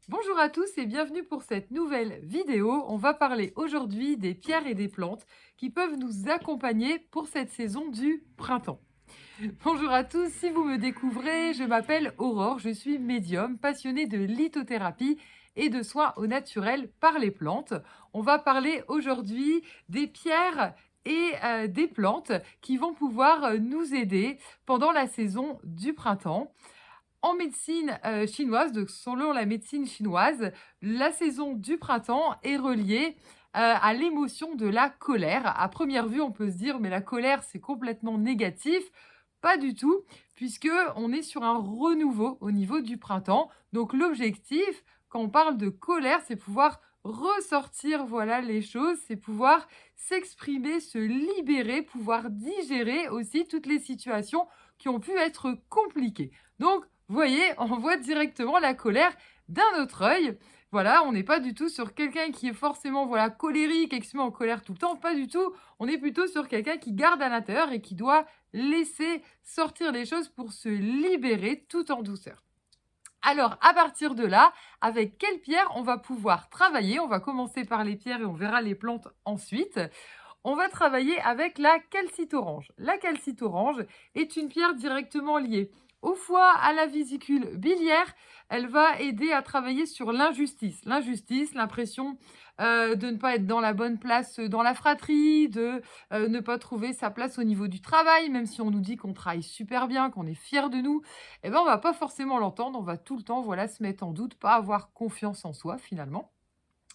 Bonjour à tous et bienvenue pour cette nouvelle vidéo. On va parler aujourd'hui des pierres et des plantes qui peuvent nous accompagner pour cette saison du printemps. Bonjour à tous, si vous me découvrez, je m'appelle Aurore, je suis médium, passionnée de lithothérapie et de soins au naturel par les plantes. On va parler aujourd'hui des pierres et des plantes qui vont pouvoir nous aider pendant la saison du printemps. En médecine chinoise, donc selon la médecine chinoise, la saison du printemps est reliée à l'émotion de la colère. À première vue, on peut se dire, mais la colère, c'est complètement négatif. Pas du tout, puisque on est sur un renouveau au niveau du printemps. Donc l'objectif, quand on parle de colère, c'est pouvoir ressortir, voilà, les choses, c'est pouvoir s'exprimer, se libérer, pouvoir digérer aussi toutes les situations qui ont pu être compliquées. Donc, vous voyez, on voit directement la colère d'un autre œil. Voilà, on n'est pas du tout sur quelqu'un qui est forcément, voilà, colérique et qui se met en colère tout le temps, pas du tout. On est plutôt sur quelqu'un qui garde à l'intérieur et qui doit laisser sortir les choses pour se libérer tout en douceur. Alors, à partir de là, avec quelle pierre on va pouvoir travailler? On va commencer par les pierres et on verra les plantes ensuite. On va travailler avec la calcite orange. La calcite orange est une pierre directement liée au foie, à la vésicule biliaire. Elle va aider à travailler sur l'injustice. L'injustice, l'impression de ne pas être dans la bonne place dans la fratrie, de ne pas trouver sa place au niveau du travail, même si on nous dit qu'on travaille super bien, qu'on est fier de nous, eh ben on va pas forcément l'entendre, on va tout le temps voilà, se mettre en doute, pas avoir confiance en soi finalement.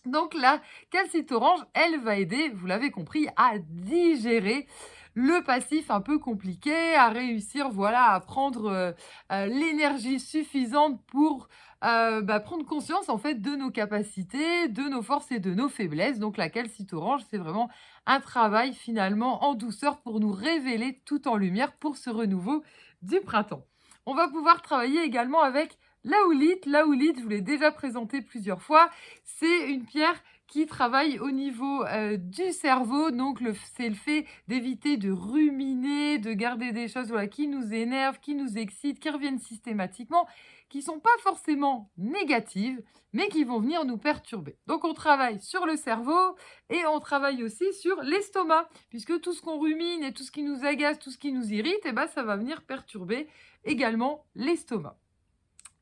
Donc la calcite orange, elle va aider, vous l'avez compris, à digérer le passif un peu compliqué, à réussir voilà, à prendre l'énergie suffisante pour prendre conscience en fait de nos capacités, de nos forces et de nos faiblesses. Donc la calcite orange, c'est vraiment un travail finalement en douceur pour nous révéler tout en lumière pour ce renouveau du printemps. On va pouvoir travailler également avec la houlite. La houlite, je vous l'ai déjà présenté plusieurs fois. C'est une pierre qui travaille au niveau du cerveau. Donc, c'est le fait d'éviter de ruminer, de garder des choses voilà, qui nous énervent, qui nous excitent, qui reviennent systématiquement, qui ne sont pas forcément négatives, mais qui vont venir nous perturber. Donc, on travaille sur le cerveau et on travaille aussi sur l'estomac, puisque tout ce qu'on rumine et tout ce qui nous agace, tout ce qui nous irrite, eh ben, ça va venir perturber également l'estomac.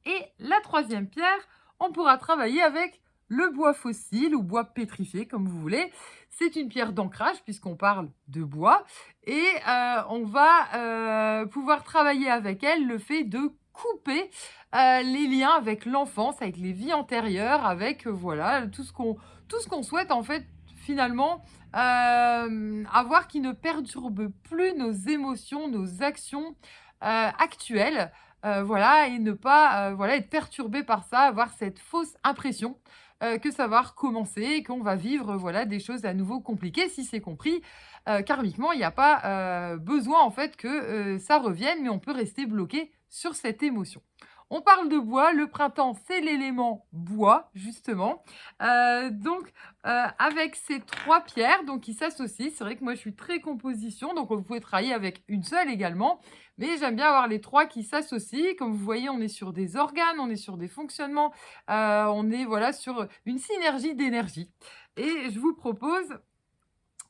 Et la troisième pierre, on pourra travailler avec le bois fossile ou bois pétrifié, comme vous voulez. C'est une pierre d'ancrage, puisqu'on parle de bois. Et on va pouvoir travailler avec elle le fait de couper les liens avec l'enfance, avec les vies antérieures, avec voilà tout ce qu'on souhaite en fait finalement avoir qui ne perturbe plus nos émotions, nos actions actuelles. Voilà et ne pas, voilà être perturbé par ça, avoir cette fausse impression, que ça va recommencer et qu'on va vivre, voilà des choses à nouveau compliquées si c'est compris, karmiquement. Il n'y a pas, besoin en fait que, ça revienne, mais on peut rester bloqué sur cette émotion. On parle de bois, le printemps, c'est l'élément bois justement, donc avec ces 3 pierres donc qui s'associent, c'est vrai que moi je suis très composition, donc vous pouvez travailler avec une seule également, mais j'aime bien avoir les 3 qui s'associent. Comme vous voyez, on est sur des organes, on est sur des fonctionnements, on est voilà sur une synergie d'énergie et je vous propose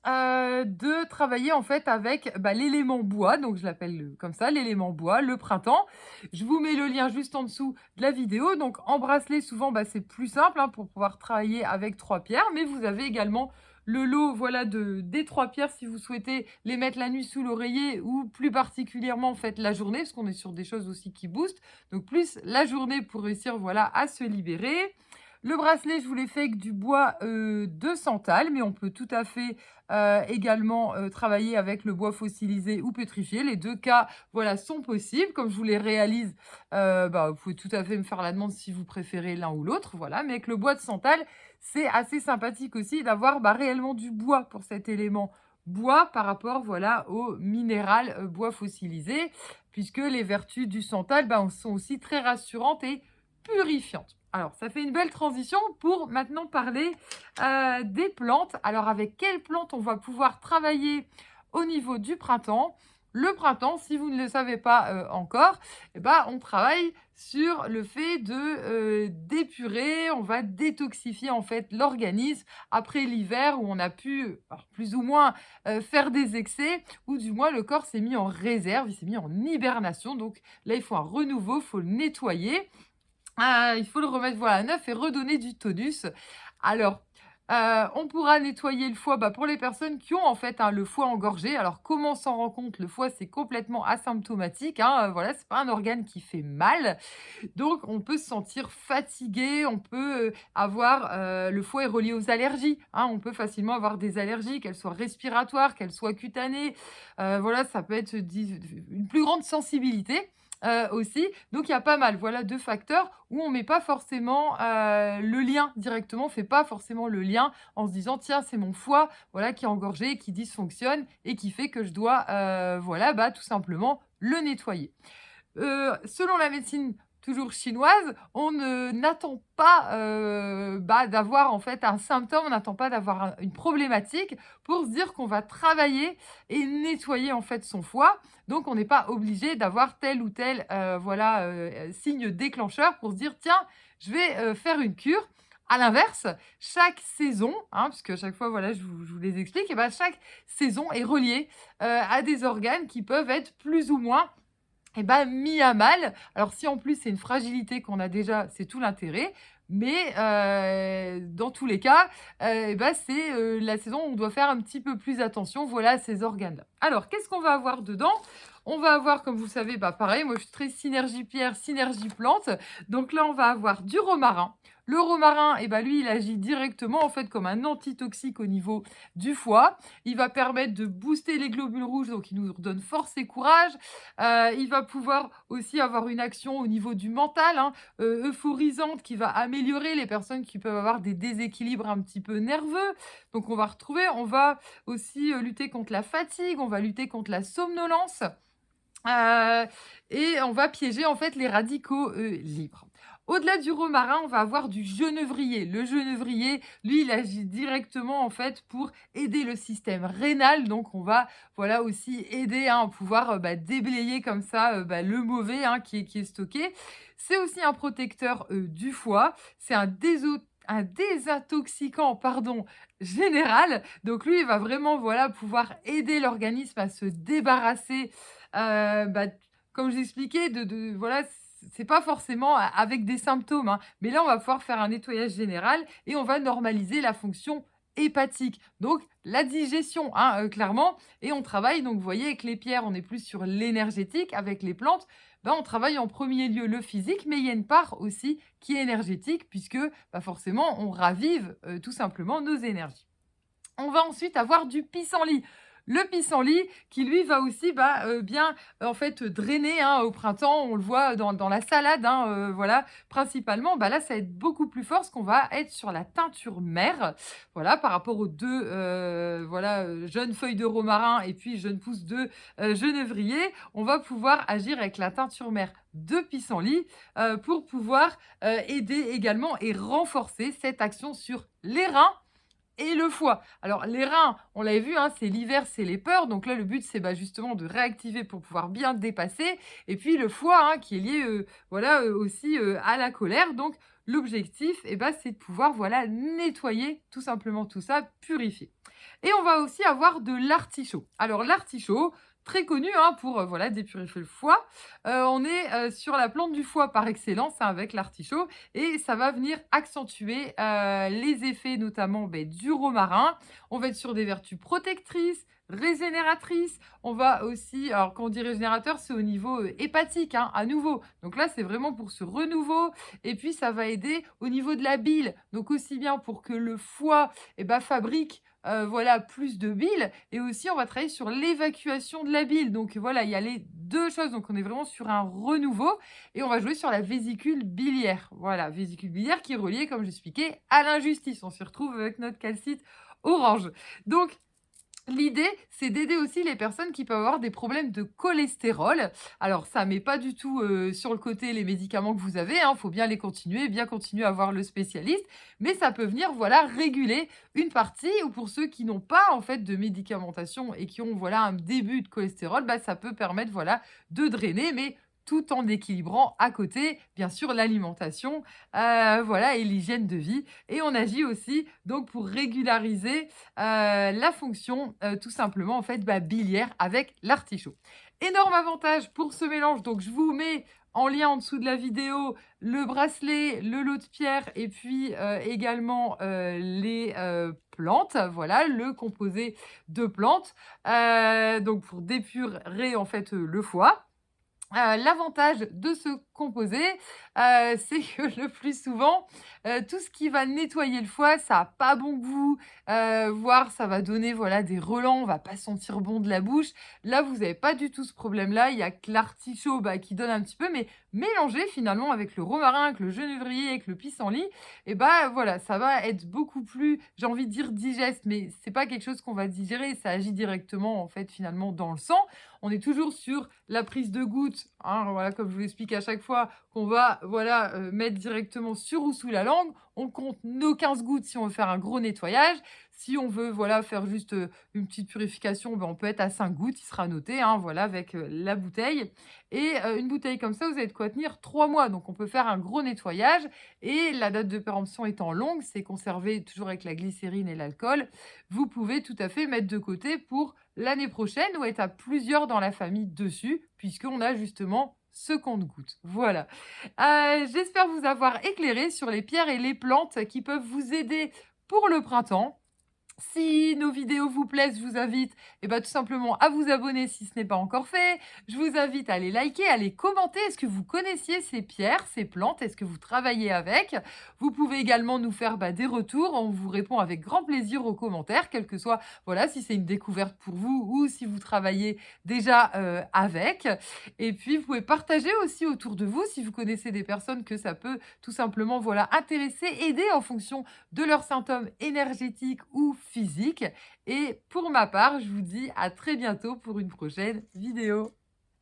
de travailler en fait avec, l'élément bois, donc je l'appelle, comme ça, l'élément bois, le printemps. Je vous mets le lien juste en dessous de la vidéo. Donc en bracelet, souvent, c'est plus simple, hein, pour pouvoir travailler avec 3 pierres, mais vous avez également le lot, voilà, des 3 pierres si vous souhaitez les mettre la nuit sous l'oreiller ou plus particulièrement, en fait, la journée, parce qu'on est sur des choses aussi qui boostent. Donc plus la journée pour réussir, voilà, à se libérer. Le bracelet, je vous l'ai fait avec du bois, de santal, mais on peut tout à fait, également, travailler avec le bois fossilisé ou pétrifié. Les 2 cas, voilà, sont possibles. Comme je vous les réalise, vous pouvez tout à fait me faire la demande si vous préférez l'un ou l'autre, voilà. Mais avec le bois de santal, c'est assez sympathique aussi d'avoir, réellement du bois pour cet élément bois par rapport, voilà, au minéral, bois fossilisé, puisque les vertus du santal, sont aussi très rassurantes et purifiantes. Alors, ça fait une belle transition pour maintenant parler des plantes. Alors, avec quelles plantes on va pouvoir travailler au niveau du printemps? le printemps, si vous ne le savez pas encore, eh ben, on travaille sur le fait de d'épurer, on va détoxifier en fait l'organisme après l'hiver où on a pu, alors plus ou moins, faire des excès ou du moins le corps s'est mis en réserve, il s'est mis en hibernation. Donc là, il faut un renouveau, il faut le nettoyer. Il faut le remettre, voilà, à neuf et redonner du tonus. Alors, on pourra nettoyer le foie, bah, pour les personnes qui ont en fait, hein, le foie engorgé. Alors comment on s'en rend compte? Le foie, c'est complètement asymptomatique, hein, voilà, c'est pas un organe qui fait mal. Donc on peut se sentir fatigué, on peut, avoir, le foie est relié aux allergies, hein, on peut facilement avoir des allergies, qu'elles soient respiratoires, qu'elles soient cutanées. Voilà, ça peut être une plus grande sensibilité, aussi. Donc il y a pas mal, voilà 2 facteurs où on met pas forcément, le lien directement, on fait pas forcément le lien en se disant: «Tiens, c'est mon foie, voilà, qui est engorgé, qui dysfonctionne et qui fait que je dois, voilà, bah, tout simplement le nettoyer». Selon la médecine toujours chinoise, on ne n'attend pas, bah, d'avoir en fait un symptôme, on n'attend pas d'avoir une problématique pour se dire qu'on va travailler et nettoyer en fait son foie. Donc on n'est pas obligé d'avoir tel ou tel, voilà, signe déclencheur pour se dire: «Tiens, je vais, faire une cure». À l'inverse, chaque saison, hein, puisque à chaque fois, voilà, je vous les explique et ben chaque saison est reliée, à des organes qui peuvent être plus ou moins et bah, mis à mal. Alors si en plus c'est une fragilité qu'on a déjà, c'est tout l'intérêt. Mais dans tous les cas, et bah, c'est, la saison où on doit faire un petit peu plus attention, voilà, à ces organes-là. Alors qu'est-ce qu'on va avoir dedans? On va avoir, comme vous le savez, bah, pareil, moi je suis très synergie pierre, synergie plante. Donc là, on va avoir du romarin. Le romarin, et bah, lui, il agit directement en fait comme un antitoxique au niveau du foie. Il va permettre de booster les globules rouges, donc il nous redonne force et courage. Il va pouvoir aussi avoir une action au niveau du mental, hein, euphorisante qui va améliorer les personnes qui peuvent avoir des déséquilibres un petit peu nerveux. Donc on va aussi, lutter contre la fatigue, on va lutter contre la somnolence, heu et on va piéger en fait les radicaux, libres. Au-delà du romarin, on va avoir du genévrier. Le genévrier, lui, il agit directement en fait pour aider le système rénal. Donc on va, voilà, aussi aider, hein, à pouvoir, bah, déblayer comme ça, bah, le mauvais, hein, qui est stocké. C'est aussi un protecteur, du foie. C'est un désintoxicant, pardon, général. Donc lui, il va vraiment, voilà, pouvoir aider l'organisme à se débarrasser, bah, comme je l'expliquais, voilà, c'est pas forcément avec des symptômes, hein, mais là, on va pouvoir faire un nettoyage général et on va normaliser la fonction hépatique, donc la digestion, hein, clairement. Et on travaille, donc vous voyez, avec les pierres, on est plus sur l'énergétique. Avec les plantes, ben, on travaille en premier lieu le physique, mais il y a une part aussi qui est énergétique puisque, bah, forcément, on ravive, tout simplement nos énergies. On va ensuite avoir du pissenlit. Le pissenlit qui lui va aussi, bah, bien, en fait, drainer, hein, au printemps. On le voit dans la salade, hein, voilà, principalement. Bah, là, ça va être beaucoup plus fort parce qu'on va être sur la teinture mère, voilà, par rapport aux 2, voilà, jeunes feuilles de romarin et puis jeunes pousses de, genévrier. On va pouvoir agir avec la teinture mère de pissenlit, pour pouvoir, aider également et renforcer cette action sur les reins et le foie. Alors les reins, on l'avait vu, hein, c'est l'hiver, c'est les peurs. Donc là, le but, c'est, bah, justement de réactiver pour pouvoir bien dépasser. Et puis le foie, hein, qui est lié, voilà, aussi, à la colère. Donc l'objectif, et bah, c'est de pouvoir, voilà, nettoyer tout simplement tout ça, purifier. Et on va aussi avoir de l'artichaut. Alors l'artichaut, très connu, hein, pour, voilà, dépurifier le foie. On est, sur la plante du foie par excellence, hein, avec l'artichaut et ça va venir accentuer, les effets notamment, beh, du romarin. On va être sur des vertus protectrices, régénératrices. On va aussi, alors quand on dit régénérateur, c'est au niveau, hépatique, hein, à nouveau. Donc là, c'est vraiment pour ce renouveau et puis ça va aider au niveau de la bile. Donc aussi bien pour que le foie, et bah, fabrique, voilà, plus de bile et aussi on va travailler sur l'évacuation de la bile. Donc voilà, il y a les 2 choses. Donc on est vraiment sur un renouveau et on va jouer sur la vésicule biliaire. Voilà, vésicule biliaire qui est reliée, comme j'expliquais, à l'injustice. On se retrouve avec notre calcite orange. Donc L'idée, c'est d'aider aussi les personnes qui peuvent avoir des problèmes de cholestérol. Alors ça met pas du tout, sur le côté les médicaments que vous avez, hein, faut bien continuer à voir le spécialiste, mais ça peut venir, voilà, réguler une partie ou pour ceux qui n'ont pas, en fait, de médicamentation et qui ont, voilà, un début de cholestérol, bah, ça peut permettre, voilà, de drainer, mais tout en équilibrant à côté, bien sûr, l'alimentation, voilà et l'hygiène de vie et on agit aussi donc pour régulariser, la fonction, tout simplement, en fait, bah, biliaire avec l'artichaut. Énorme avantage pour ce mélange, donc je vous mets en lien en dessous de la vidéo le bracelet, le lot de pierres et puis, également, les, plantes, voilà, le composé de plantes, donc pour d'épurer, en fait, le foie. L'avantage de ce composé, c'est que le plus souvent, tout ce qui va nettoyer le foie, ça a pas bon goût, voire ça va donner, voilà, des relents, on va pas sentir bon de la bouche. Là, vous avez pas du tout ce problème-là, il y a que l'artichaut, bah, qui donne un petit peu, mais mélangé finalement avec le romarin, avec le genévrier, avec le pissenlit et bah, voilà, ça va être beaucoup plus, j'ai envie de dire digeste, mais c'est pas quelque chose qu'on va digérer, ça agit directement, en fait, finalement dans le sang. On est toujours sur la prise de gouttes, hein, voilà, comme je vous l'explique à chaque fois, qu'on va, voilà, mettre directement sur ou sous la langue. On compte nos 15 gouttes si on veut faire un gros nettoyage. Si on veut, voilà, faire juste, une petite purification, ben, on peut être à 5 gouttes, il sera noté, hein, voilà, avec, la bouteille et une bouteille comme ça, vous avez de quoi tenir 3 mois. Donc on peut faire un gros nettoyage et la date de péremption étant longue, c'est conservé toujours avec la glycérine et l'alcool. Vous pouvez tout à fait mettre de côté pour l'année prochaine ou être à plusieurs dans la famille dessus, puisqu'on a justement ce compte-gouttes. Voilà. J'espère vous avoir éclairé sur les pierres et les plantes qui peuvent vous aider pour le printemps. Si nos vidéos vous plaisent, je vous invite tout simplement à vous abonner si ce n'est pas encore fait. Je vous invite à les liker, à les commenter. Est-ce que vous connaissiez ces pierres, ces plantes? Est-ce que vous travaillez avec? Vous pouvez également nous faire des retours. On vous répond avec grand plaisir aux commentaires, quel que soit, voilà, si c'est une découverte pour vous ou si vous travaillez déjà avec. Et puis, vous pouvez partager aussi autour de vous si vous connaissez des personnes que ça peut tout simplement, voilà, intéresser, aider en fonction de leurs symptômes énergétiques ou physiques. Et pour ma part, je vous dis à très bientôt pour une prochaine vidéo.